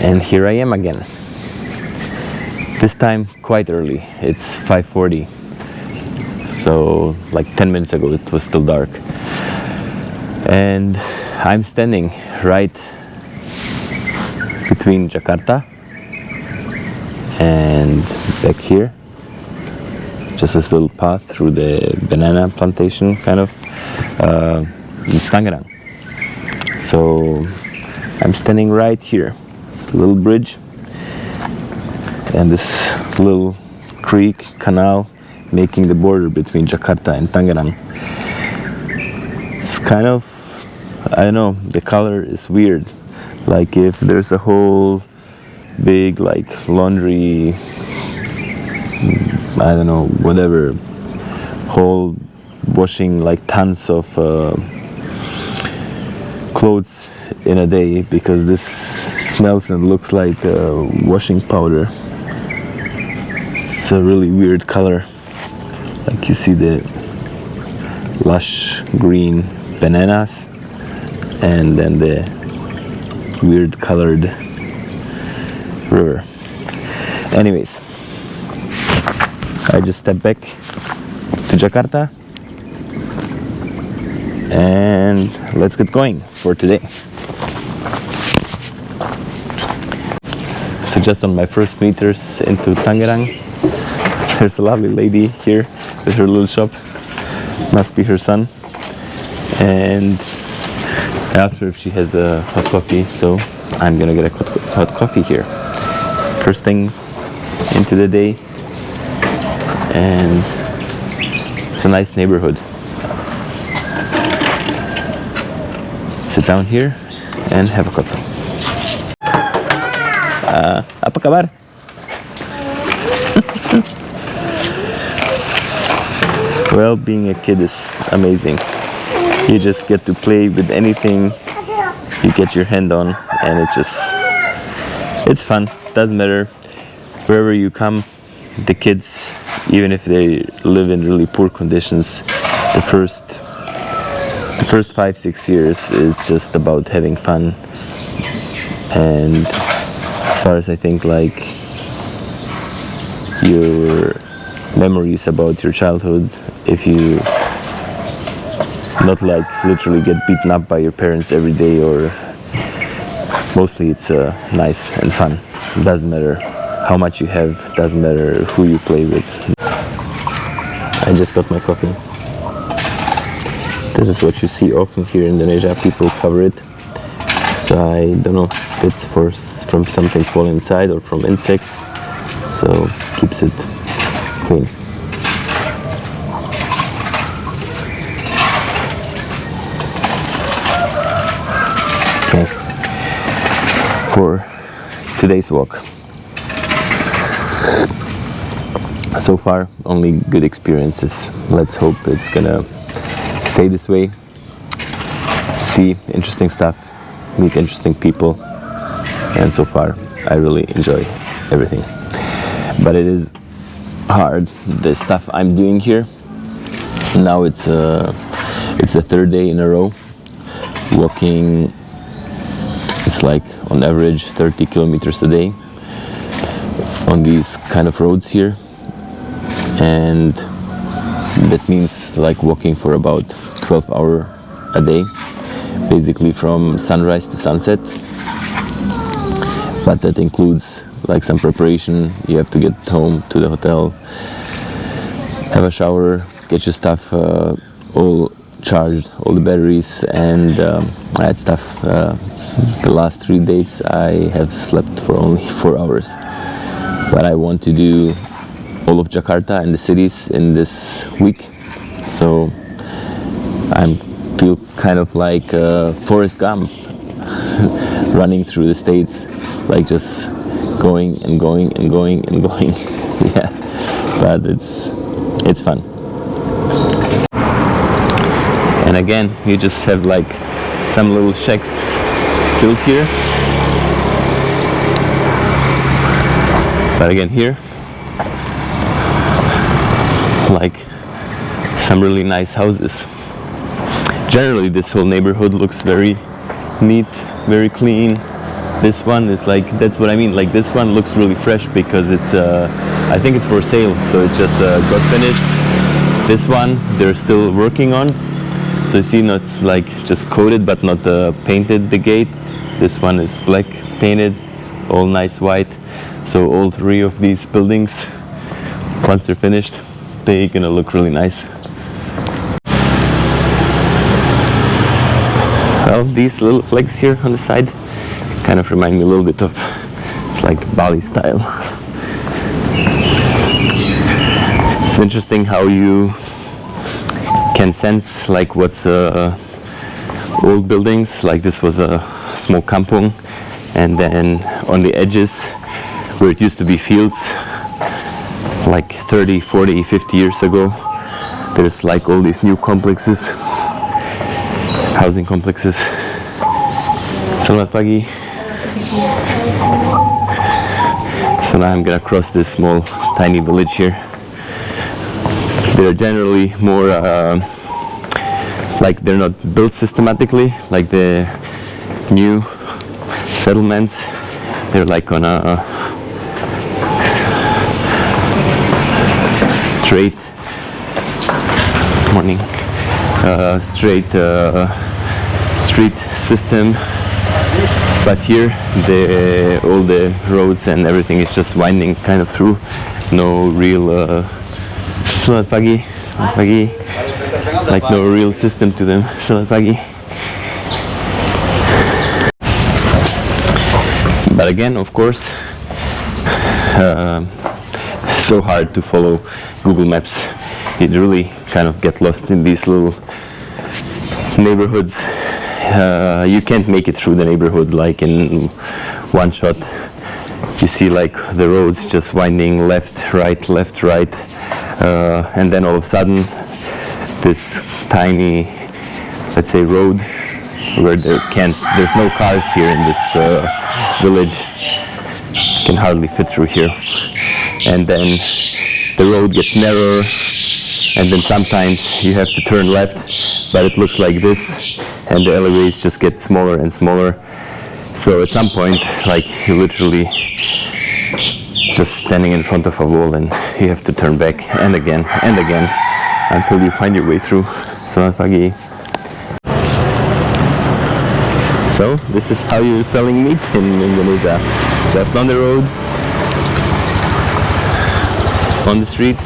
And here I am again. This time quite early. It's 5:40. So like 10 minutes ago it was still dark. And I'm standing right between Jakarta and back here. Just this little path through the banana plantation kind of. It's Tangerang. So I'm standing right here. It's a little bridge and this little creek, canal, making the border between Jakarta and Tangerang. It's kind of, I don't know, the color is weird. Like if there's a whole big like laundry, I don't know, whatever, whole washing like tons of clothes in a day, because this smells and looks like washing powder. It's a really weird color. Like you see the lush green bananas and then the weird colored river. Anyways, I just stepped back to Jakarta and let's get going for today. So just on my first meters into Tangerang, there's a lovely lady here with her little shop. Must be her son. And I asked her if she has a hot coffee, so I'm gonna get a hot coffee here. First thing into the day, and it's a nice neighborhood. Sit down here and have a coffee. Apa kabar? Well, being a kid is amazing. You just get to play with anything you get your hand on, and it's fun. Doesn't matter wherever you come. The kids, even if they live in really poor conditions, the first 5-6 years is just about having fun. And as far as I think, like your memories about your childhood, if you not like literally get beaten up by your parents every day, or mostly it's nice and fun. Doesn't matter how much you have, doesn't matter who you play with. I just got my coffee. This is what you see often here in Indonesia. People cover it. So I don't know if it's from something falling inside or from insects. So keeps it clean. Okay. For today's walk. So far, only good experiences. Let's hope it's gonna stay this way. See interesting stuff, meet interesting people, and so far, I really enjoy everything. But it is hard, the stuff I'm doing here. Now it's the third day in a row walking. It's like on average 30 kilometers a day on these kind of roads here, and that means like walking for about 12 hours a day, basically from sunrise to sunset. But that includes like some preparation. You have to get home to the hotel, have a shower, get your stuff all charged, all the batteries, and that stuff. The last 3 days I have slept for only 4 hours, but I want to do all of Jakarta and the cities in this week, so I feel kind of like Forrest Gump running through the states, like just going and going and going and going. Yeah, but it's fun. And again, you just have like some little shacks built here, but again here, like some really nice houses. Generally this whole neighborhood looks very neat, very clean, This one is like, that's what I mean, like this one looks really fresh because it's I think it's for sale, so it just got finished. This one they're still working on, so you see, no, it's like just coated but not painted the gate. This one is black painted, all nice white. So all three of these buildings, once they're finished, they're gonna look really nice. Well, these little flags here on the side kind of remind me a little bit of, it's like Bali style. It's interesting how you can sense like what's old buildings, like this was a small kampong, and then on the edges where it used to be fields like 30, 40, 50 years ago, there's like all these new complexes, housing complexes. Selamat pagi. So now I'm gonna cross this small tiny village here. They're generally more like they're not built systematically like the new settlements. They're like on a straight morning, straight street system. But here, all the roads and everything is just winding kind of through. No real, selamat pagi, like no real system to them. Selamat pagi. But again, of course, so hard to follow Google Maps. You really kind of get lost in these little neighborhoods. You can't make it through the neighborhood like in one shot. You see like the roads just winding left, right, and then all of a sudden this tiny, let's say, road where there's no cars here in this village, can hardly fit through here. And then the road gets narrower, and then sometimes you have to turn left, but it looks like this, and the alleyways just get smaller and smaller. So at some point, like, you're literally just standing in front of a wall and you have to turn back and again until you find your way through. Selamat pagi. So this is how you're selling meat in Indonesia. Just on the road, on the street.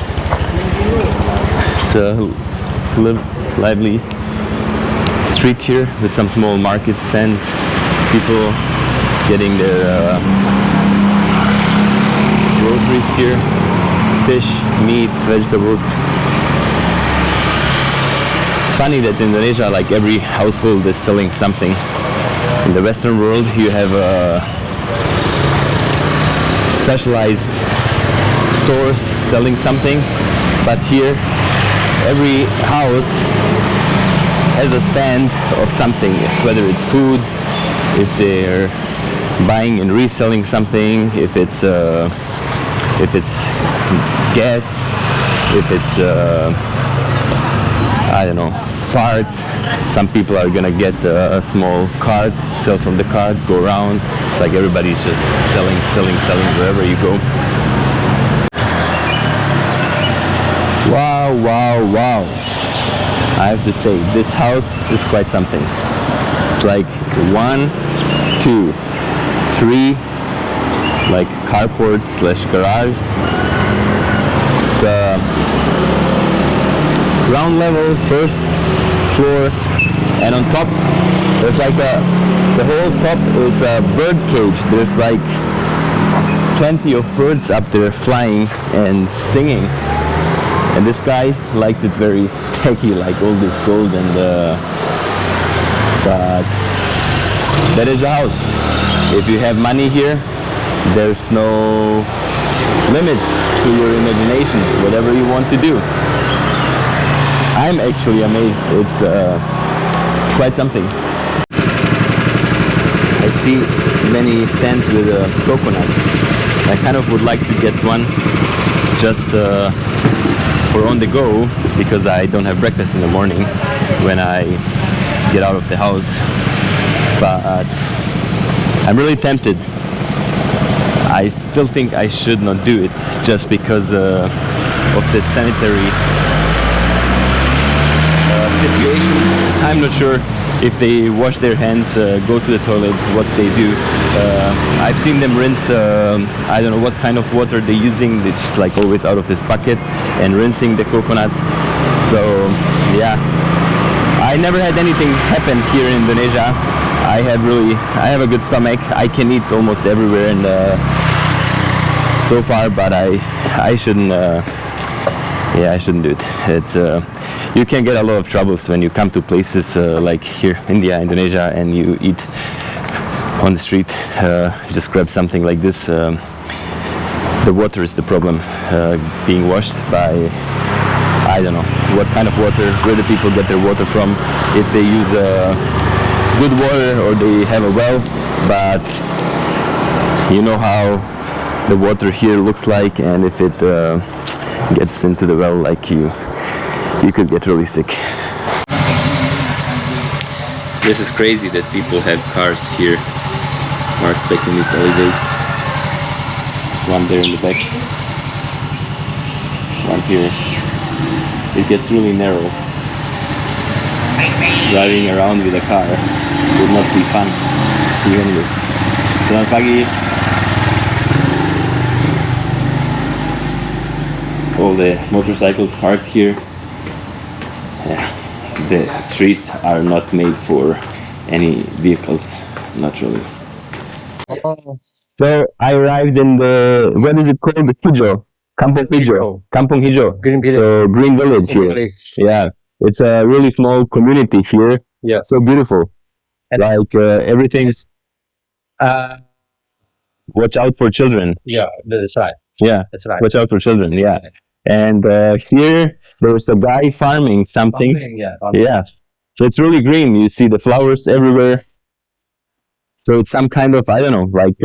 It's a lively street here with some small market stands, people getting their groceries here, fish, meat, vegetables. It's funny that in Indonesia, like, every household is selling something. In the Western world, you have specialized stores selling something, but here every house has a stand of something, whether it's food, if they're buying and reselling something, if it's gas, if it's I don't know, parts. Some people are gonna get a small cart, sell from the cart, go around. Like, everybody's just selling wherever you go. Wow. I have to say, this house is quite something. It's like 1, 2, 3 like carports / garage. It's ground level, first floor, and on top there's like the whole top is a bird cage. There's like plenty of birds up there flying and singing. And this guy likes it very techy, like all this gold, and but that is the house. If you have money here, there's no limit to your imagination, whatever you want to do. I'm actually amazed. It's quite something. I see many stands with coconuts. I kind of would like to get one just for on the go, because I don't have breakfast in the morning when I get out of the house. But I'm really tempted. I still think I should not do it just because of the sanitary situation. I'm not sure if they wash their hands, go to the toilet, what they do. I've seen them rinse, I don't know what kind of water they're using. It's like always out of this bucket and rinsing the coconuts. So yeah, I never had anything happen here in Indonesia. I have a good stomach. I can eat almost everywhere, and so far, but I shouldn't. Yeah, I shouldn't do it. It's you can get a lot of troubles when you come to places like here, India, Indonesia, and you eat on the street. Just grab something like this. The water is the problem. Being washed by, I don't know what kind of water, where do people get their water from, if they use good water or they have a well, but you know how the water here looks like, and if it gets into the well, like you could get really sick. This is crazy that people have cars here parked back in these alleyways. One there in the back, one here. It gets really narrow. Driving around with a car would not be fun to begin with. Selamat pagi. All the motorcycles parked here. Yeah, the streets are not made for any vehicles, not really. So I arrived in the, what is it called? The Hijo. Kampung Hijo. Kampung Hijo. Green village. So green village here. Village. Yeah, it's a really small community here. Yeah. So beautiful. And like everything's. Watch out for children. Yeah, that's right. Yeah, That's right. watch out for children. Yeah, and here there's a guy farming something. Yeah, so it's really green. You see the flowers everywhere. So it's some kind of, I don't know, like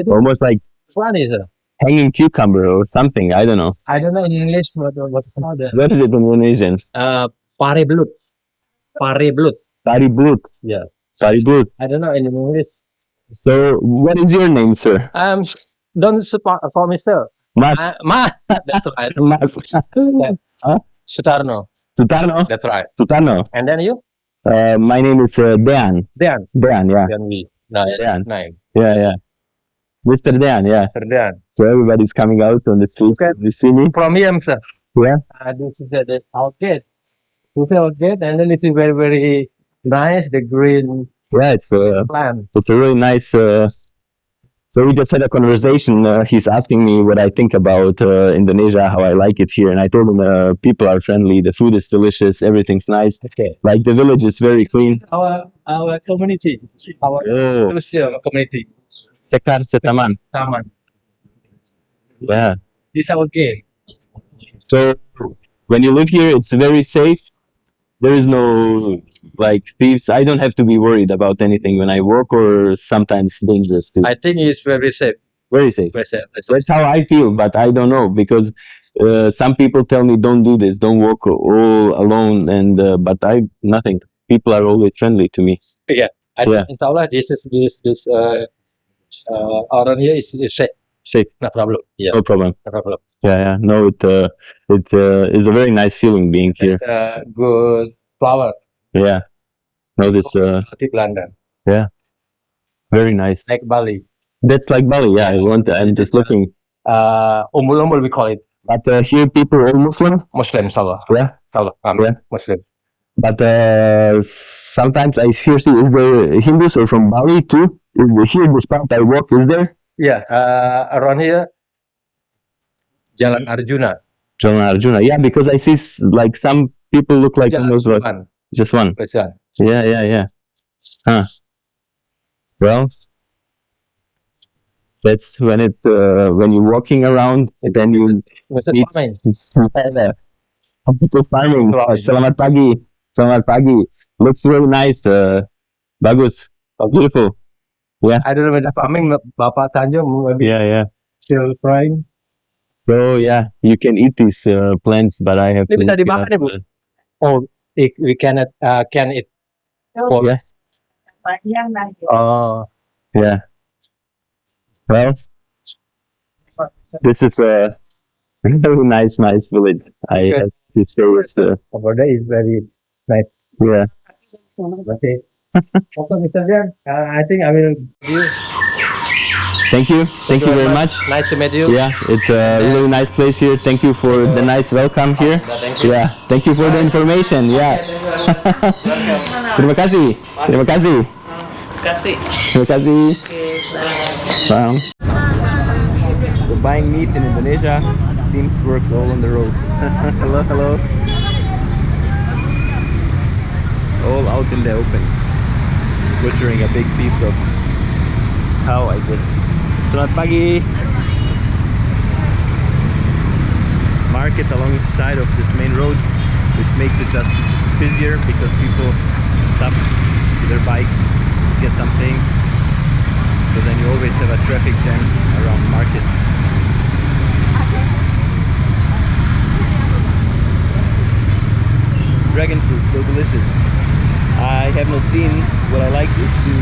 almost like hanging cucumber or something. I don't know. I don't know in English what called it. What is it in Indonesian? Pare blut. Pare blut. Tari blut. Yeah. Tari blut. I don't know in English. So what is your name, sir? Don't support for Mister. Mas. Mas. That's right. Mas. Huh? Sutarno. Sutarno. That's right. Sutarno. And then you? My name is Dean. Dean. Dean, yeah. Then we. Nine. Yeah, yeah. Mr. Dean, yeah. Mr. Dean. So everybody's coming out on the street. Okay. You see me? From here, sir. Yeah. This is the outgate. This is outgate, and then it is very, very nice. The green. Yeah, it's a really nice. So we just had a conversation. He's asking me what I think about Indonesia, how I like it here, and I told him people are friendly, the food is delicious, everything's nice. Okay. Like the village is very clean. Our community, our community. Cekar Setaman. Taman. Yeah. This is our game. So when you live here, it's very safe. There is no like thieves. I don't have to be worried about anything when I work, or sometimes dangerous too. I think it's very safe. Very safe. Very safe. That's how I feel, but I don't know, because some people tell me don't do this, don't walk all alone, and but nothing. People are always friendly to me. Yeah. Inshallah, this around here is safe. Safe. No problem. Yeah. No problem. No problem. Yeah, yeah. No, it is a very nice feeling being here. Good flower. Yeah. No, this London. yeah. Very nice. Like Bali. That's like Bali. Yeah, I'm just looking. Umbul we call it. But here people are Muslim. Muslim, Salah. Yeah. Salah. Yeah. Muslim. But sometimes I hear, is there Hindus or from Bali too? Is here the spot I walk? Is there? Yeah. Around here, Jalan Arjuna. Jalan Arjuna. Yeah, because I see like some people look like almost like one. Just one. One. Yeah, yeah, yeah. Huh. Well, that's when when you're walking around, then you meet. This is farming. Selamat pagi. Selamat pagi. Looks really nice. Bagus. Beautiful. Yeah. I don't know whether farming, Bapak Tanjung maybe. Yeah, yeah. Still trying. So yeah, you can eat these plants, but I have to. Bisa dimakan ya, Bu? Oh, we cannot can it. Oh yeah. Oh. Yeah. Well, this is a very nice village. I Good. have to say it's Over there is very nice. yeah. Okay. Okay, Mr. Jan. I think I will give you. Thank you very much. Nice to meet you. Yeah, it's a really nice place here. Thank you for the nice welcome here. Thank you. Yeah, thank you for the information. Yeah. Terima kasih. Terima kasih. Terima kasih. Bye. So buying meat in Indonesia seems works all on the road. Hello. All out in the open. Butchering a big piece of cow, I guess. Selamat pagi. Market alongside of this main road, which makes it just busier because people stop to their bikes to get something. So then you always have a traffic jam around markets. Dragon fruit, so delicious. I have not seen. What I like is to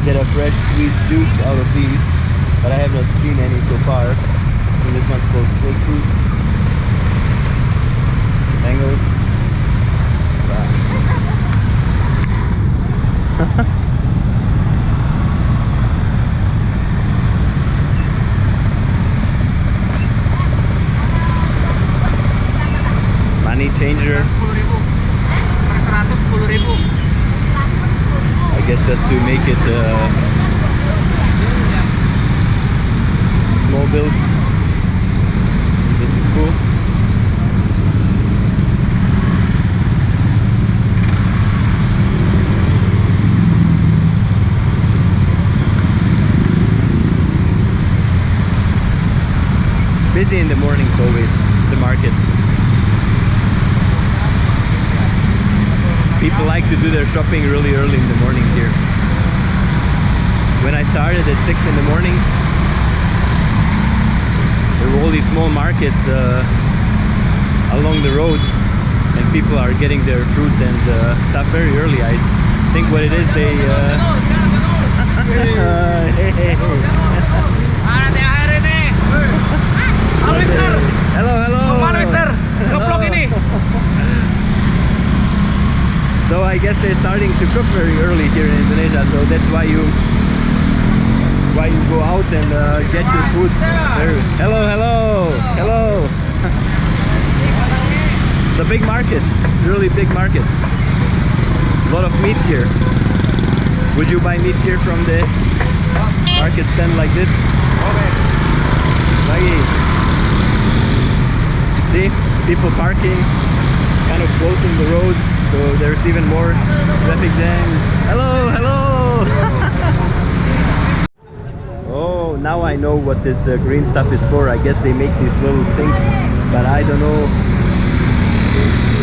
get a fresh sweet juice out of these, but I have not seen any so far. And this one's called snake fruit. Mangoes. Wow. Money changer. I guess just to make it small bills. This is cool. Busy in the mornings always, the markets. People like to do their shopping really early in the morning here. When I started at 6 in the morning, there were all these small markets along the road, and people are getting their fruit and stuff very early. I think what it is, they hello. Kemana, Mister? Ngeblok ini. So I guess they're starting to cook very early here in Indonesia, so that's why you go out and get your food very... Hello. It's a big market. It's a really big market. A lot of meat here. Would you buy meat here from the market stand like this? Okay. See, people parking, kind of closing the road, so there's even more traffic jams. Hello. Oh, now I know what this green stuff is for. I guess they make these little things, but I don't know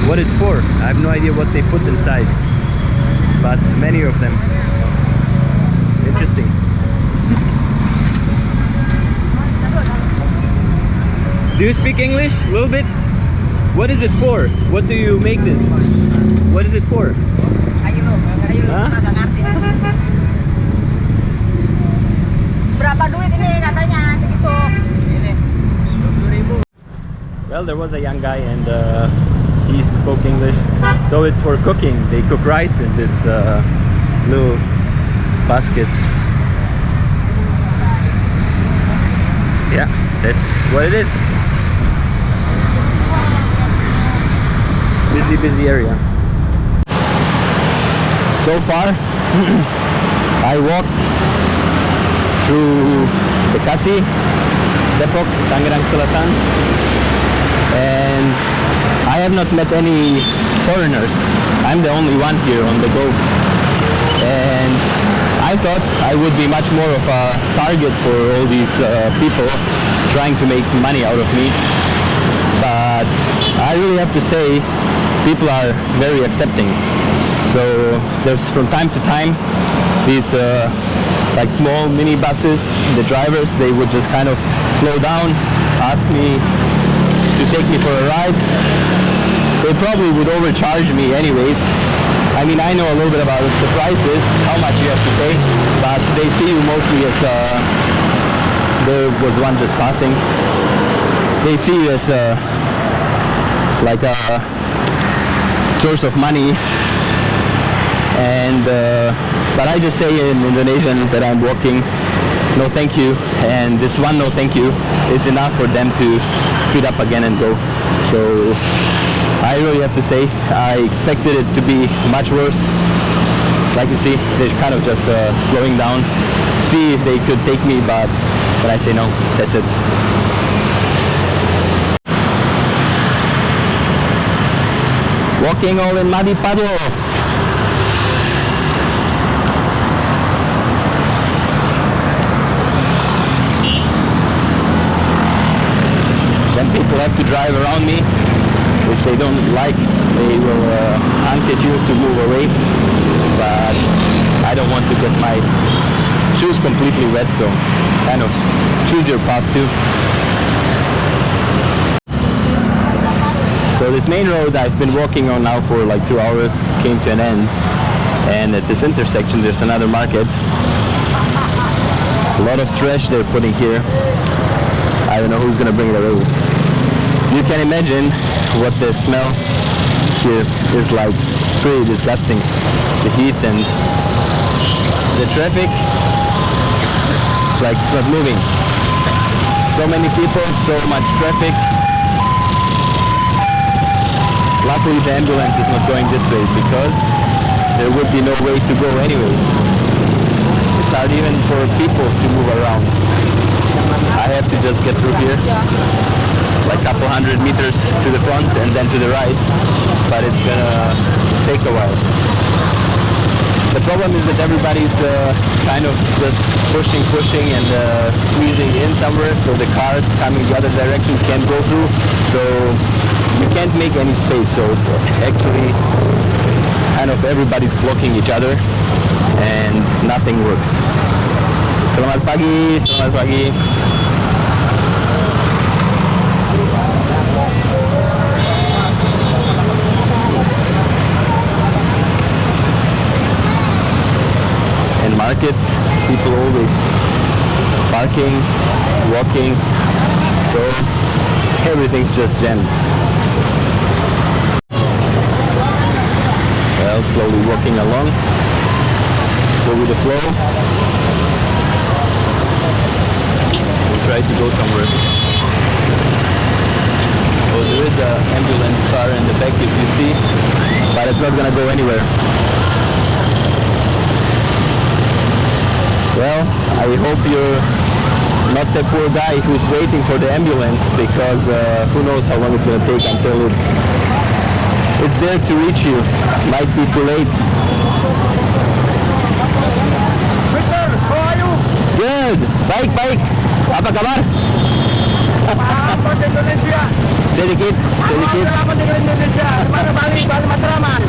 what it's for. I have no idea what they put inside, but many of them. Interesting. Do you speak English a little bit? What is it for? What do you make this? What is it for? Hah? Berapa duit ini katanya segitu? Ini 20.000. Well, there was a young guy and he spoke English. So it's for cooking. They cook rice in this little baskets. Yeah, that's what it is. Busy area. So far, I walked through Bekasi, Depok, Tangerang Selatan, and I have not met any foreigners. I'm the only one here on the go, and I thought I would be much more of a target for all these people trying to make money out of me, but I really have to say people are very accepting. So there's from time to time these like small mini buses. The drivers, they would just kind of slow down, ask me to take me for a ride. They probably would overcharge me anyways, I mean, I know a little bit about the prices, how much you have to pay, but they see you mostly as there was one just passing. They see you as like a source of money, and but I just say in Indonesian that I'm walking, no thank you, and this one no thank you is enough for them to speed up again and go. So I really have to say I expected it to be much worse. Like you see, they're kind of just slowing down, see if they could take me, but I say no, that's it. Walking all in muddy puddles. Then people have to drive around me, which they don't like. They will honk at you to move away, but I don't want to get my shoes completely wet, so kind of choose your path too. So this main road I've been walking on now for like 2 hours came to an end, and at this intersection there's another market. A lot of trash they're putting here. I don't know who's gonna bring it away. You can imagine what the smell here is like. It's pretty disgusting. The heat and the traffic, it's like it's not moving. So many people, so much traffic. Luckily the ambulance is not going this way because there would be no way to go anyways. It's hard even for people to move around. I have to just get through here, like a couple hundred meters to the front and then to the right, but it's gonna take a while. The problem is that everybody's kind of just pushing and squeezing in somewhere, so the cars coming the other direction can't go through, so you can't make any space, so it's actually kind of everybody's blocking each other and nothing works. Selamat pagi, selamat pagi. In markets, people always parking, walking, so everything's just jammed. Well, slowly walking along, go with the flow. We'll try to go somewhere. Oh, there is an ambulance car in the back if you see, but it's not gonna go anywhere. Well, I hope you're not the poor guy who's waiting for the ambulance, because who knows how long it's going to take until it's there to reach you. Might be too late. Mister, how are you? Good. Baik. Apa kabar? Bahasa Indonesia. Sedikit. Apa di Indonesia? Mana Bali Matraman?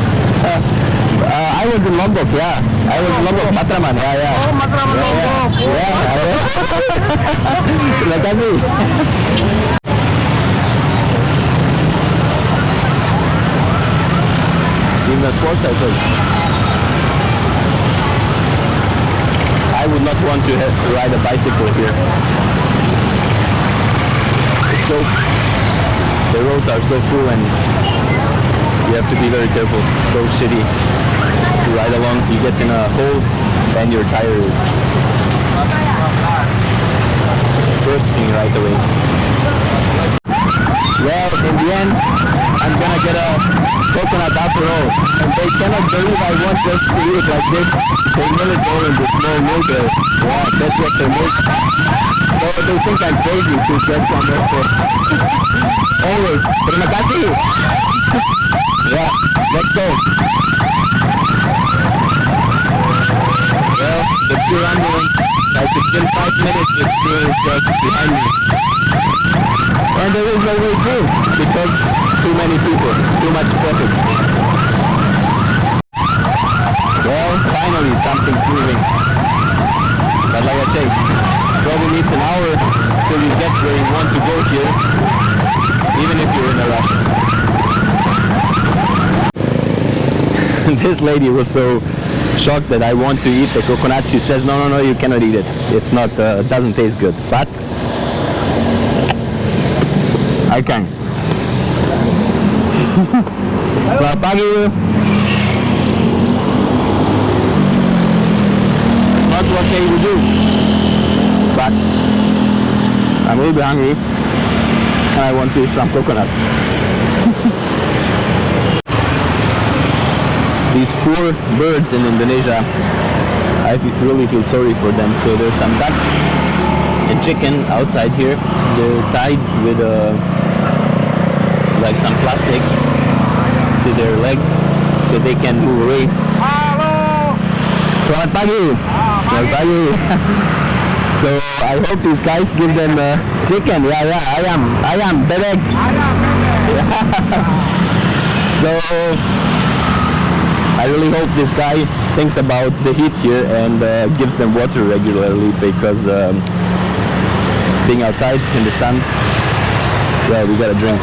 I was in Lombok, yeah. I was in Lombok, Matraman, yeah. Oh, Matraman Lombok. Yeah. Terima kasih. In the motorcycle, I would not want to ride a bicycle here. It's so, the roads are so full and you have to be very careful. It's so shitty to ride along. You get in a hole and your tire is bursting right away. Well, in the end, I'm gonna get a coconut after all. And they cannot believe I want just to eat it like this. They mill it all in the small mill there. Yeah, that's what they make. So they think I'm crazy to get some effort. Always. Terima kasih. Yeah, let's go. Well, the pure ambulance, like it's been 5 minutes, it's still just behind me. And there is no way through, because too many people, too much traffic. Well, finally something's moving. But like I say, probably needs an hour till you get where you want to go here, even if you're in a rush. And this lady was so shocked that I want to eat the coconut. She says, no, no, no, you cannot eat it. It's not, doesn't taste good. But I can. Selamat pagi. Not what they would do, but I'm a little bit hungry and I want to eat some coconut. These poor birds in Indonesia, I really feel sorry for them. So there's some ducks and chicken outside here. They're tied with like some plastic to their legs so they can move away. Halo. Selamat pagi. Selamat pagi. So I hope these guys give them chicken. Yeah, ayam, bebek. So I really hope this guy thinks about the heat here and gives them water regularly, because being outside in the sun, well, we gotta drink.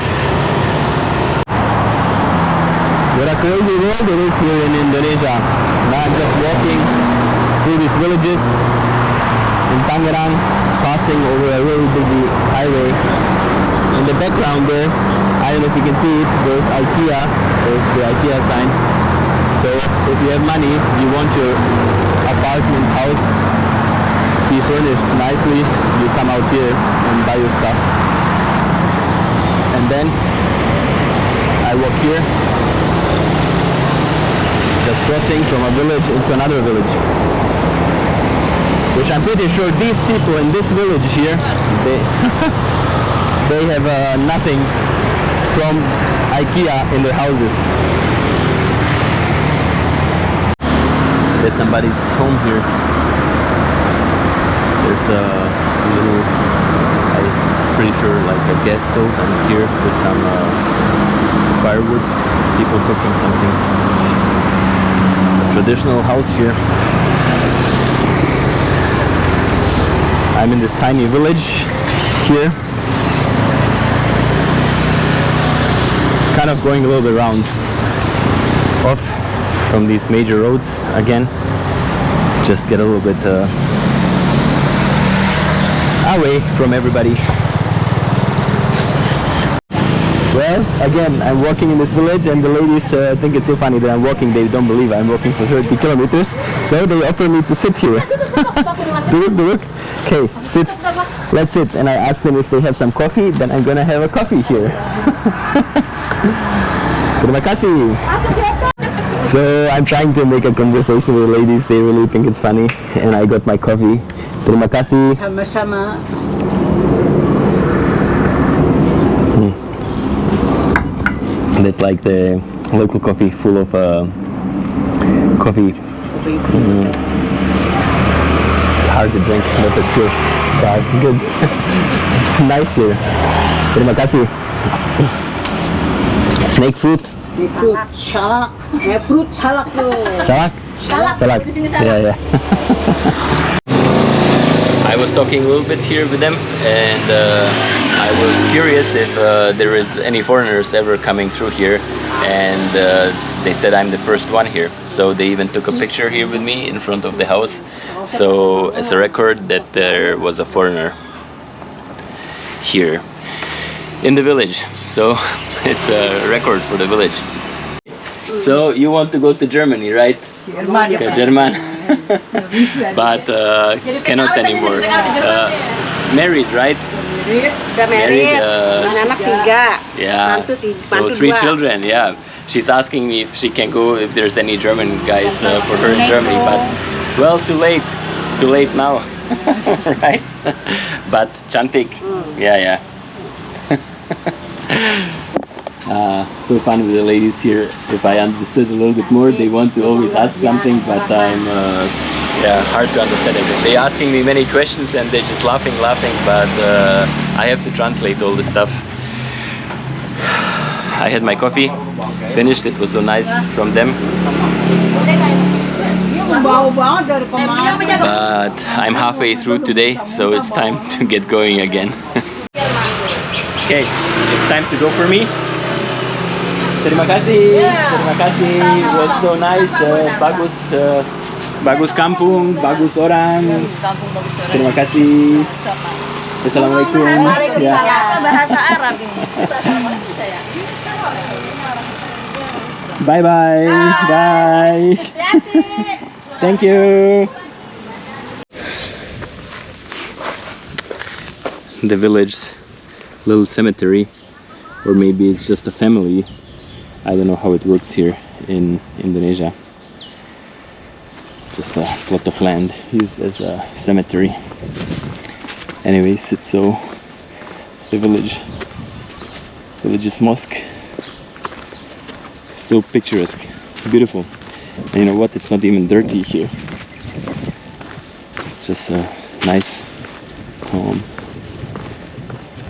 What a crazy world it is here in Indonesia. Now I'm just walking through these villages in Tangerang, passing over a really busy highway. In the background there, I don't know if you can see it, there's IKEA, there's the IKEA sign. So if you have money, you want your apartment house be furnished nicely, you come out here and buy your stuff. And then I walk here, just crossing from a village into another village, which I'm pretty sure these people in this village here, they have nothing from IKEA in their houses. At somebody's home here. There's a little, I'm pretty sure, like a gas stove, and here with some firewood, people cooking something. A traditional house here. I'm in this tiny village here, kind of going a little bit around off from these major roads again, just get a little bit away from everybody. Well, again, I'm walking in this village and the ladies think it's so funny that I'm walking. They don't believe I'm walking for 30 kilometers, so they offer me to sit here. Look. Okay, sit. Let's sit. And I ask them if they have some coffee, then I'm gonna have a coffee here. Terima kasih. So I'm trying to make a conversation with the ladies. They really think it's funny, and I got my coffee. Terima kasih. Sama-sama. And it's like the local coffee, full of coffee. Hard to drink, but it's pure. But good. Nice here. Terima kasih. Snake fruit. Fruit salak. Fruit salak tuh. Salak? Salak. Yeah. I was talking a little bit here with them, and I was curious if there is any foreigners ever coming through here, and they said I'm the first one here. So they even took a picture here with me in front of the house, so as a record that there was a foreigner here in the village. So it's a record for the village. So you want to go to Germany, right? Jerman. Okay, German. But cannot anymore. Married, right? Udah married. Anak 3. Yeah. So 3 children. Yeah. She's asking me if she can go, if there's any German guys for her in Germany. But well, too late. Too late now, right? But cantik. Yeah. So fun with the ladies here. If I understood a little bit more, they want to always ask something, but I'm hard to understand it. They're asking me many questions and they're just laughing, but I have to translate all the stuff. I had my coffee, finished. It was so nice from them. But I'm halfway through today, so it's time to get going again. Okay, it's time to go for me. Terima kasih. Terima kasih. It was so nice. Bagus kampung, bagus orang. Terima kasih. Assalamualaikum. Ya. Bahasa Arab ini. Bye bye. Bye. Thank you. The village little cemetery, or maybe it's just a family. I don't know how it works here in Indonesia. Just a plot of land used as a cemetery. Anyways, it's the village's mosque. So picturesque, beautiful. And you know what? It's not even dirty here. It's just nice, calm.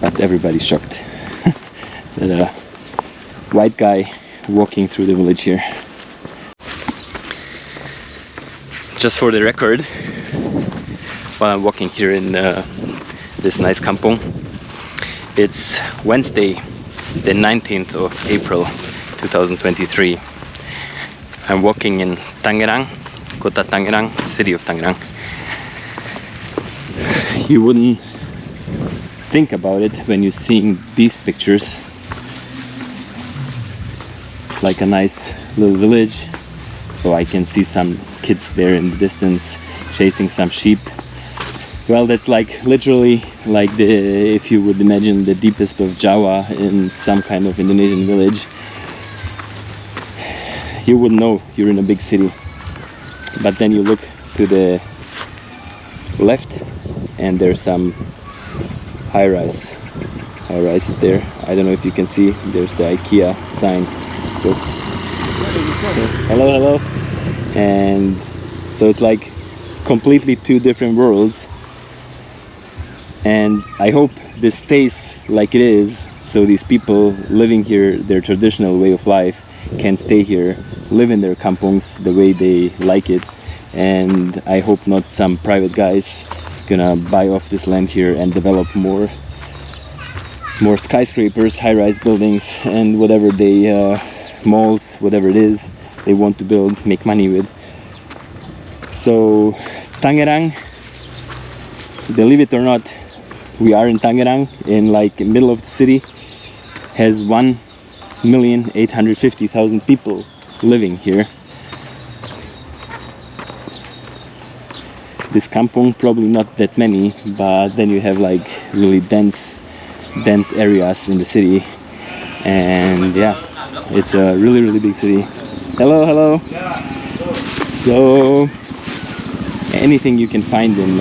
But everybody's shocked that a white guy walking through the village here. Just for the record, while I'm walking here in this nice kampong, it's Wednesday, the 19th of April 2023. I'm walking in Tangerang, Kota Tangerang, city of Tangerang. You wouldn't think about it when you're seeing these pictures, like a nice little village. So I can see some kids there in the distance chasing some sheep. Well, that's like literally like if you would imagine the deepest of Java in some kind of Indonesian village. You wouldn't know you're in a big city. But then you look to the left and there's some high-rise is there. I don't know if you can see, there's the IKEA sign. Just hello. And so it's like completely two different worlds, and I hope this stays like it is, so these people living here, their traditional way of life, can stay here, live in their kampongs the way they like it. And I hope not some private guys gonna buy off this land here and develop more skyscrapers, high-rise buildings, and whatever they malls, whatever it is they want to build, make money with. So Tangerang, believe it or not, we are in Tangerang, in like middle of the city, has 1,850,000 people living here. This kampong, probably not that many, but then you have like really dense areas in the city, and yeah, it's a really big city. Hello. So anything you can find in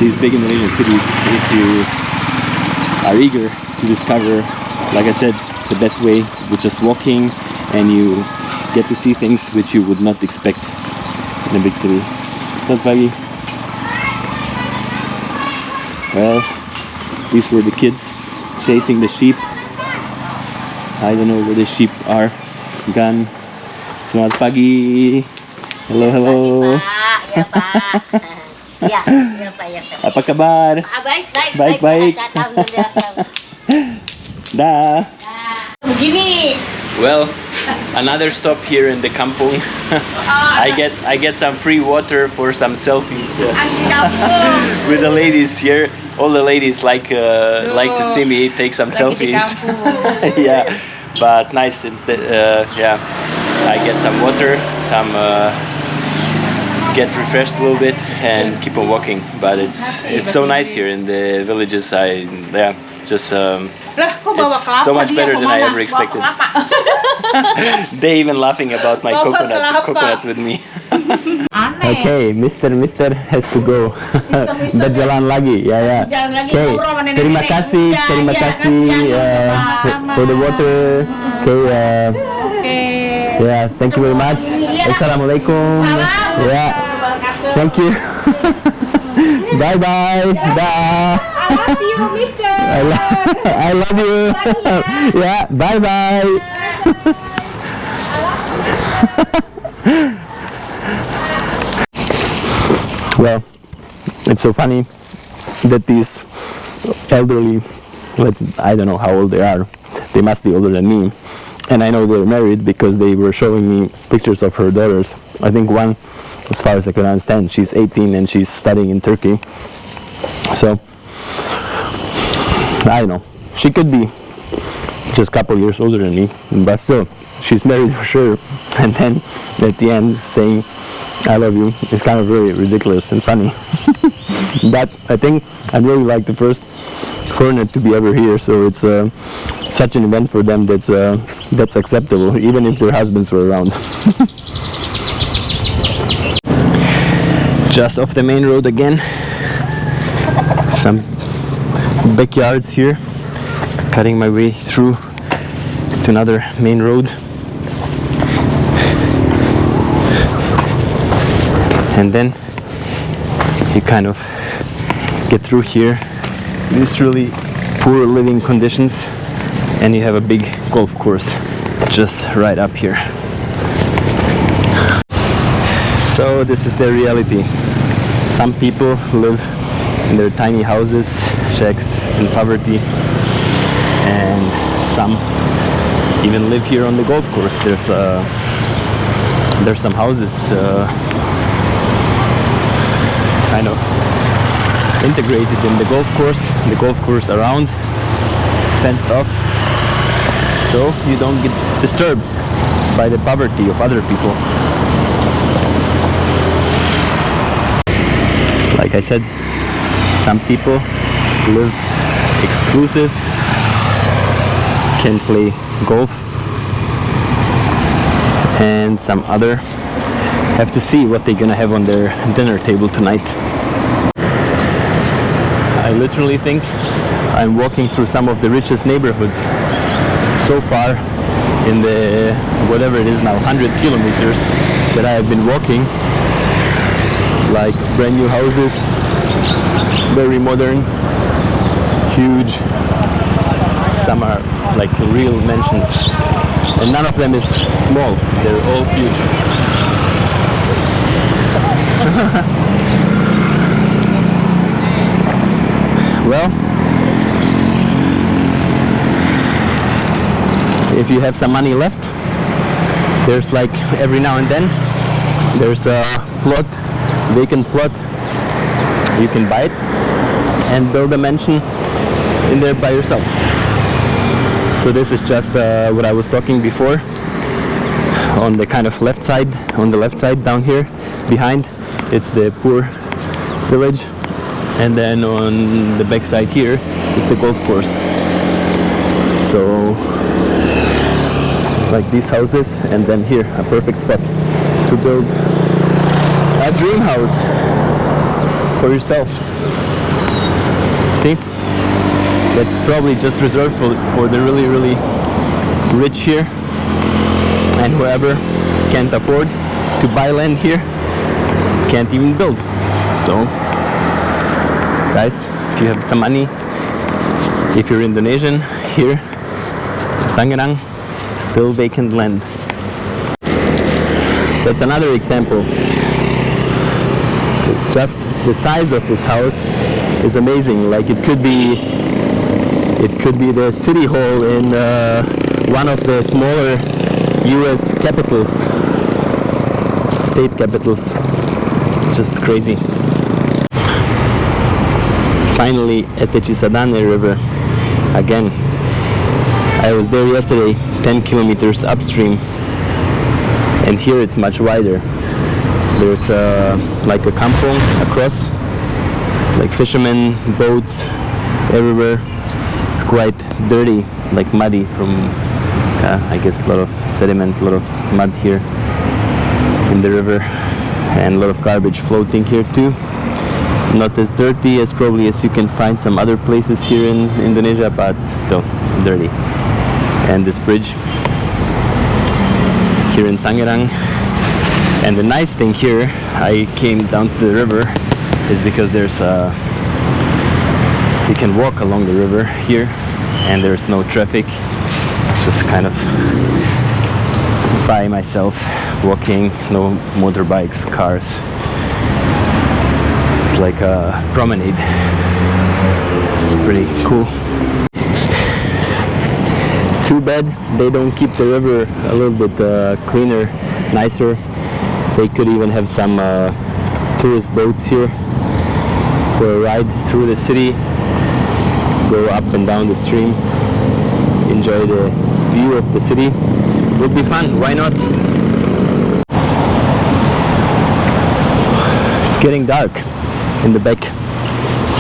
these big Indonesian cities, if you are eager to discover, like I said, the best way with just walking, and you get to see things which you would not expect in a big city. It's not buggy. Well, these were the kids chasing the sheep. I don't know where the sheep are gone. Selamat pagi. Hello. Ya, Pak. Ya, Pak. Apa kabar? Baik. Dah. Begini. Well, another stop here in the kampung. I get some free water for some selfies with the ladies here. All the ladies like to see me take some selfies. Yeah, but nice instead. Yeah, I get some water, get refreshed a little bit, and keep on walking. But it's so nice here in the villages. It's so much better than I ever expected. They even laughing about my coconut with me. Okay, Mister has to go. Berjalan lagi, ya. Okay, terima kasih for the water. Okay, yeah, thank you very much. Assalamualaikum. Yeah, thank you. Bye. Dah. I love you, Mister. I love you. Yeah, bye. Well, it's so funny that these elderly, like, I don't know how old they are, they must be older than me. And I know they're married because they were showing me pictures of her daughters. I think one, as far as I can understand, she's 18 and she's studying in Turkey. So, I don't know. She could be just a couple years older than me, but still, she's married for sure. And then at the end saying, I love you, is kind of very ridiculous and funny. But I think I'm really like the first foreigner to be ever here, so it's such an event for them that's acceptable, even if their husbands were around. Just off the main road again. Some backyards here. Cutting my way through to another main road. And then you kind of get through here. These really poor living conditions, and you have a big golf course just right up here. So this is the reality. Some people live in their tiny houses, shacks in poverty, and some even live here on the golf course. There's some houses kind of integrated in the golf course around, fenced off, so you don't get disturbed by the poverty of other people. Like I said, some people live exclusive, can play golf, and some other have to see what they're gonna have on their dinner table tonight. I literally think I'm walking through some of the richest neighborhoods so far in the whatever it is now 100 kilometers that I have been walking. Like brand new houses, very modern, huge. Some are like real mansions, and none of them is small, they're all huge. Well, if you have some money left, there's like every now and then there's a plot, vacant plot, you can buy it and build a mansion in there by yourself. So this is just what I was talking before, on the kind of left side, down here behind, it's the poor village, and then on the back side here is the golf course. So like these houses, and then here a perfect spot to build a dream house for yourself. See, that's probably just reserved for the really rich here, and whoever can't afford to buy land here can't even build. So guys, if you have some money, if you're Indonesian, here Tangerang, still vacant land. That's another example. Just the size of this house is amazing. Like it could be the city hall in one of the smaller US capitals, state capitals. Just crazy. Finally at the Cisadane River again. I was there yesterday, 10 kilometers upstream, and here it's much wider. There's like a kampong across, like fishermen, boats everywhere. It's quite dirty, like muddy from, I guess, a lot of sediment, a lot of mud here in the river, and a lot of garbage floating here too. Not as dirty as probably as you can find some other places here in Indonesia, but still dirty. And this bridge here in Tangerang. And the nice thing here, I came down to the river, is because there's you can walk along the river here, and there's no traffic. Just kind of by myself walking, no motorbikes, cars. It's like a promenade. It's pretty cool. Too bad they don't keep the river a little bit cleaner, nicer. They could even have some tourist boats here for a ride through the city, go up and down the stream, enjoy the view of the city. Would be fun, why not? It's getting dark in the back.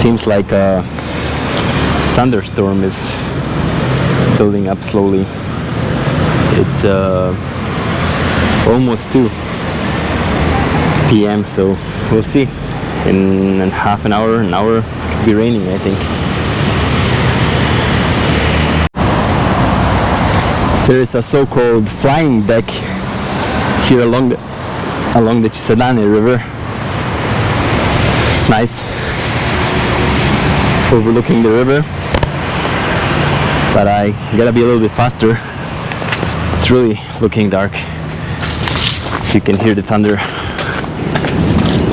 Seems like a thunderstorm is building up slowly. It's almost 2 p.m. so we'll see. In half an hour, it could be raining, I think. There is a so-called flying deck here along the Cisadane River. It's nice, overlooking the river. But I gotta be a little bit faster. It's really looking dark. You can hear the thunder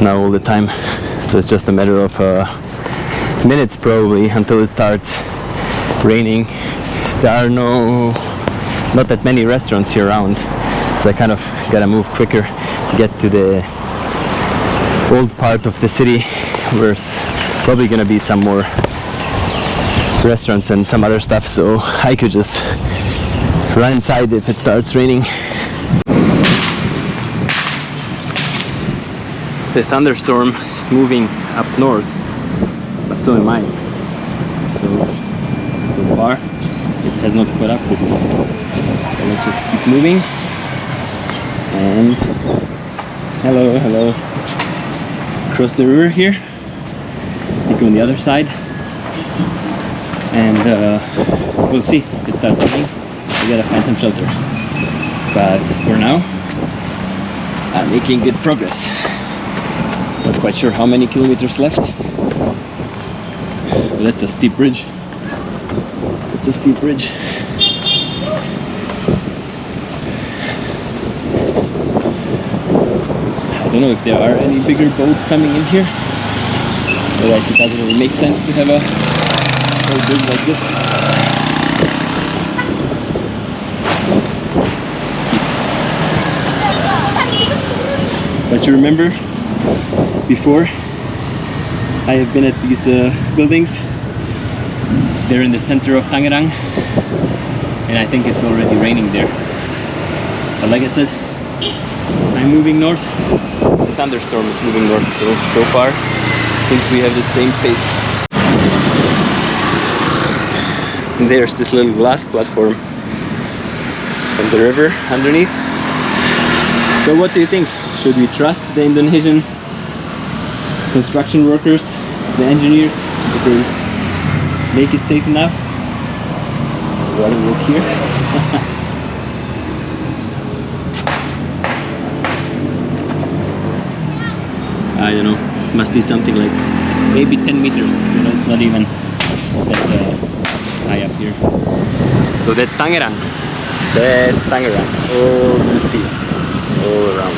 now all the time. So it's just a matter of minutes probably until it starts raining. There are not that many restaurants here around, so I kind of gotta move quicker, get to the old part of the city where there's probably gonna be some more restaurants and some other stuff, so I could just run inside if it starts raining. The thunderstorm is moving up north, but so am I. So far it has not caught up with me. So let's just keep moving. And hello. Cross the river here. I go on the other side. And we'll see if it starts raining. I gotta find some shelter. But for now, I'm making good progress. Not quite sure how many kilometers left. But that's a steep bridge. I don't know if there are any bigger boats coming in here. Otherwise it doesn't really make sense to have a whole bridge like this. But you remember, before I have been at these buildings. They're in the center of Tangerang, and I think it's already raining there. But like I said, I'm moving north. The thunderstorm is moving north, so far seems we have the same pace. And there's this little glass platform from the river underneath. So what do you think? Should we trust the Indonesian construction workers, the engineers, that they make it safe enough? Rather walk here. I don't know, must be something like maybe 10 meters, so that's not even that high up here. So that's Tangerang. That's Tangerang. All the sea, all around.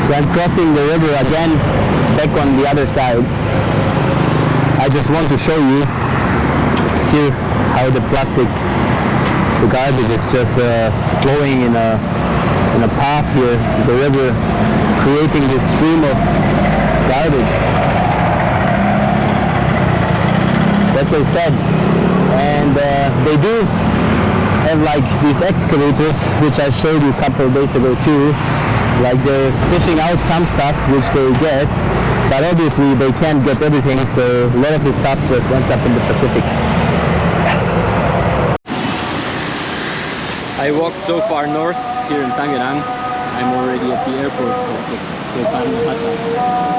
So I'm crossing the river again, back on the other side. I just want to show you here how the garbage is just flowing in a path here, the river, creating this stream of garbage. That's so sad. And they do have like these excavators, which I showed you a couple of days ago too. Like they're fishing out some stuff which they get, but obviously they can't get everything, so a lot of this stuff just ends up in the Pacific. I walked so far north here in Tangerang. I'm already at the airport, so Soekarno-Hatta.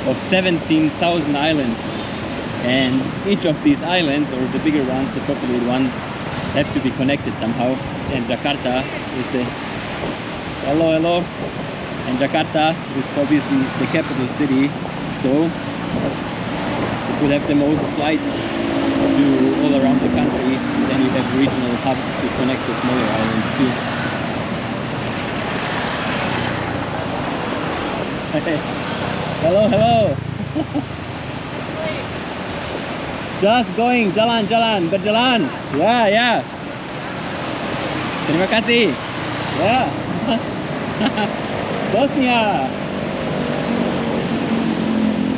Of 17,000 islands, and each of these islands, or the bigger ones, the populated ones, have to be connected somehow, and Jakarta is the Hello, hello. And Jakarta is obviously the capital city, so it would have the most flights to all around the country, and then you have regional hubs to connect the smaller islands too. Hello, hello. Just going, jalan, berjalan. Ya. Terima kasih. Ya. Bosnia.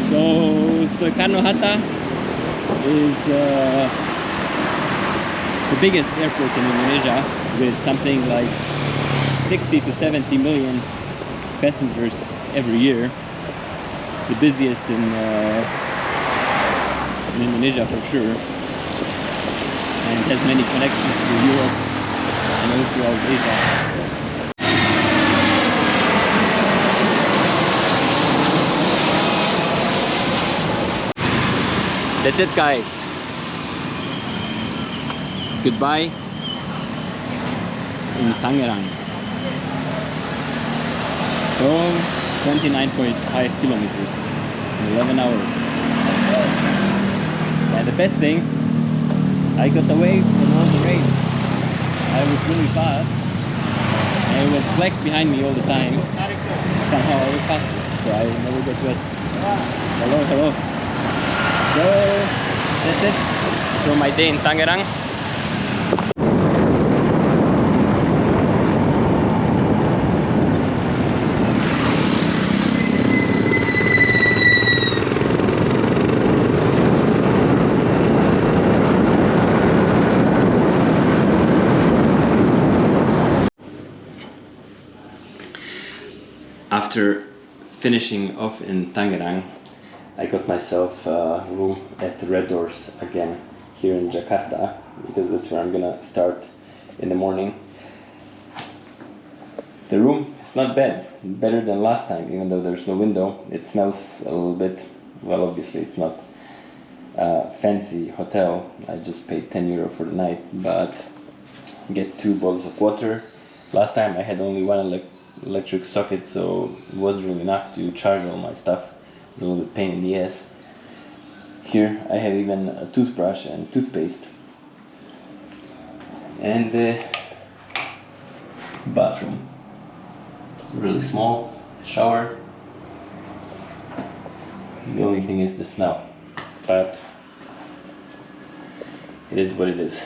So Soekarno-Hatta is the biggest airport in Indonesia, with something like 60 to 70 million passengers every year. The busiest in Indonesia for sure, and it has many connections to Europe and all throughout Asia. That's it, guys. Goodbye in Tangerang. So 29.5 kilometers in 11 hours. And the best thing, I got away from all the rain. I was really fast, and it was black behind me all the time. Somehow I was faster, so I never got wet. Hello. So that's it for my day in Tangerang. After finishing off in Tangerang, I got myself a room at Red Doors again here in Jakarta, because that's where I'm gonna start in the morning. The room is not bad, better than last time, even though there's no window. It smells a little bit. Well, obviously it's not a fancy hotel. I just paid 10 euro for the night, but get 2 bottles of water. Last time I had only one electric socket, so it wasn't really enough to charge all my stuff. It was a little bit pain in the ass. Here I have even a toothbrush and toothpaste. And the bathroom. Really small. Shower. The only thing is the smell. But it is what it is.